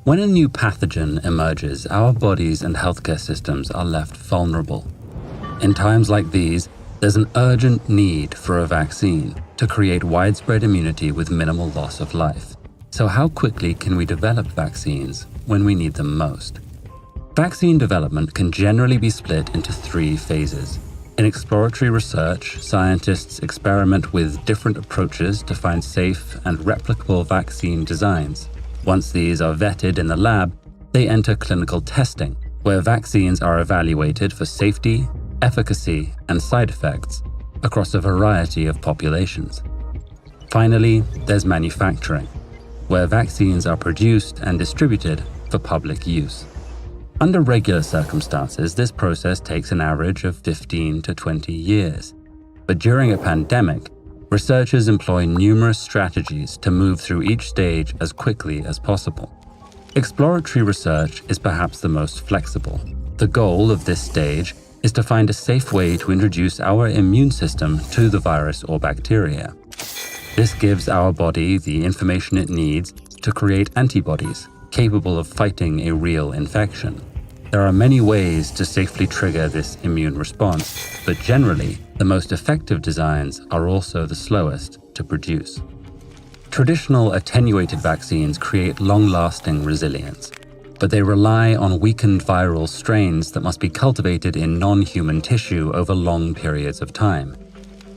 When a new pathogen emerges, our bodies and healthcare systems are left vulnerable. In times like these, there's an urgent need for a vaccine to create widespread immunity with minimal loss of life. So how quickly can we develop vaccines when we need them most? Vaccine development can generally be split into 3 phases. In exploratory research, scientists experiment with different approaches to find safe and replicable vaccine designs. Once these are vetted in the lab, they enter clinical testing, where vaccines are evaluated for safety, efficacy, and side effects across a variety of populations. Finally, there's manufacturing, where vaccines are produced and distributed for public use. Under regular circumstances, this process takes an average of 15 to 20 years. But during a pandemic, researchers employ numerous strategies to move through each stage as quickly as possible. Exploratory research is perhaps the most flexible. The goal of this stage is to find a safe way to introduce our immune system to the virus or bacteria. This gives our body the information it needs to create antibodies capable of fighting a real infection. There are many ways to safely trigger this immune response, but generally, the most effective designs are also the slowest to produce. Traditional attenuated vaccines create long-lasting resilience, but they rely on weakened viral strains that must be cultivated in non-human tissue over long periods of time.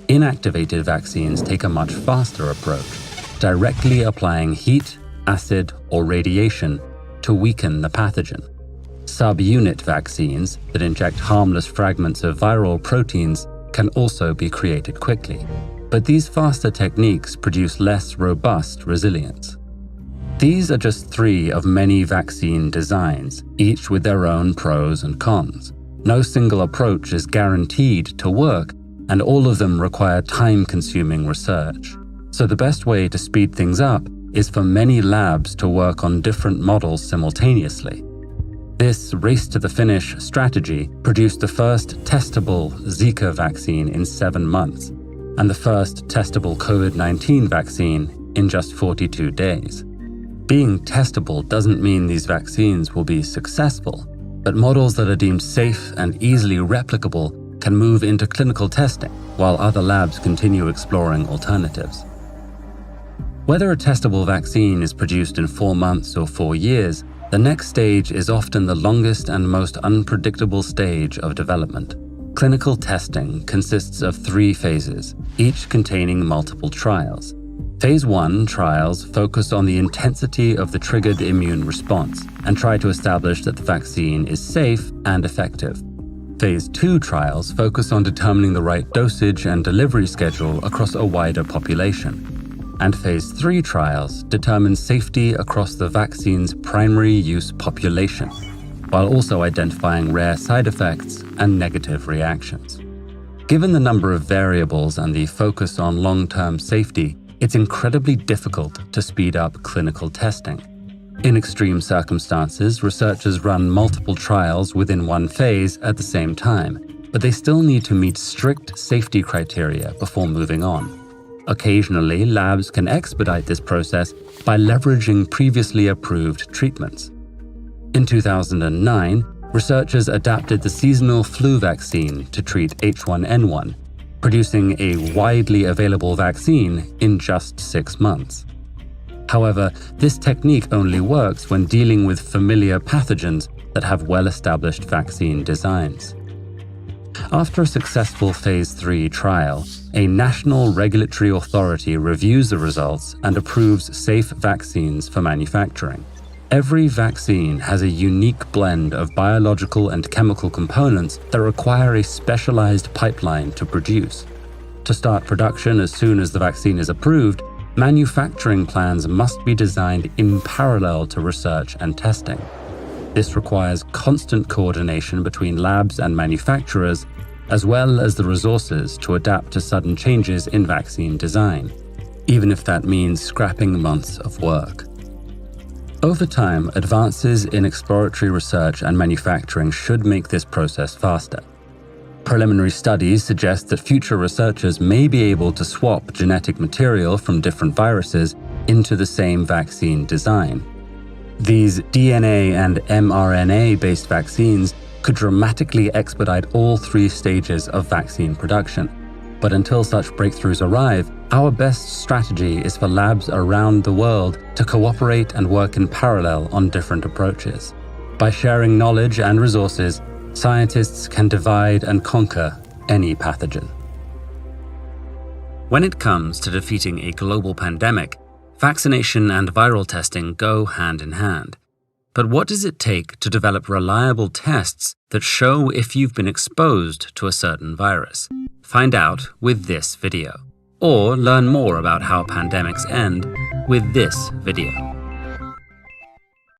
Inactivated vaccines take a much faster approach, directly applying heat, acid, or radiation to weaken the pathogen. Subunit vaccines that inject harmless fragments of viral proteins can also be created quickly, but these faster techniques produce less robust resilience. These are just 3 of many vaccine designs, each with their own pros and cons. No single approach is guaranteed to work, and all of them require time-consuming research. So the best way to speed things up is for many labs to work on different models simultaneously. This race-to-the-finish strategy produced the first testable Zika vaccine in 7 months, and the first testable COVID-19 vaccine in just 42 days. Being testable doesn't mean these vaccines will be successful, but models that are deemed safe and easily replicable can move into clinical testing, while other labs continue exploring alternatives. Whether a testable vaccine is produced in 4 months or 4 years, the next stage is often the longest and most unpredictable stage of development. Clinical testing consists of 3 phases, each containing multiple trials. Phase 1 trials focus on the intensity of the triggered immune response and try to establish that the vaccine is safe and effective. Phase 2 trials focus on determining the right dosage and delivery schedule across a wider population. And Phase 3 trials determine safety across the vaccine's primary use population, while also identifying rare side effects and negative reactions. Given the number of variables and the focus on long-term safety, it's incredibly difficult to speed up clinical testing. In extreme circumstances, researchers run multiple trials within one phase at the same time, but they still need to meet strict safety criteria before moving on. Occasionally, labs can expedite this process by leveraging previously approved treatments. In 2009, researchers adapted the seasonal flu vaccine to treat H1N1, producing a widely available vaccine in just 6 months. However, this technique only works when dealing with familiar pathogens that have well-established vaccine designs. After a successful Phase 3 trial, a national regulatory authority reviews the results and approves safe vaccines for manufacturing. Every vaccine has a unique blend of biological and chemical components that require a specialized pipeline to produce. To start production as soon as the vaccine is approved, manufacturing plans must be designed in parallel to research and testing. This requires constant coordination between labs and manufacturers, as well as the resources to adapt to sudden changes in vaccine design, even if that means scrapping months of work. Over time, advances in exploratory research and manufacturing should make this process faster. Preliminary studies suggest that future researchers may be able to swap genetic material from different viruses into the same vaccine design. These DNA and mRNA-based vaccines could dramatically expedite all 3 stages of vaccine production. But until such breakthroughs arrive, our best strategy is for labs around the world to cooperate and work in parallel on different approaches. By sharing knowledge and resources, scientists can divide and conquer any pathogen. When it comes to defeating a global pandemic, vaccination and viral testing go hand in hand. But what does it take to develop reliable tests that show if you've been exposed to a certain virus? Find out with this video. Or learn more about how pandemics end with this video.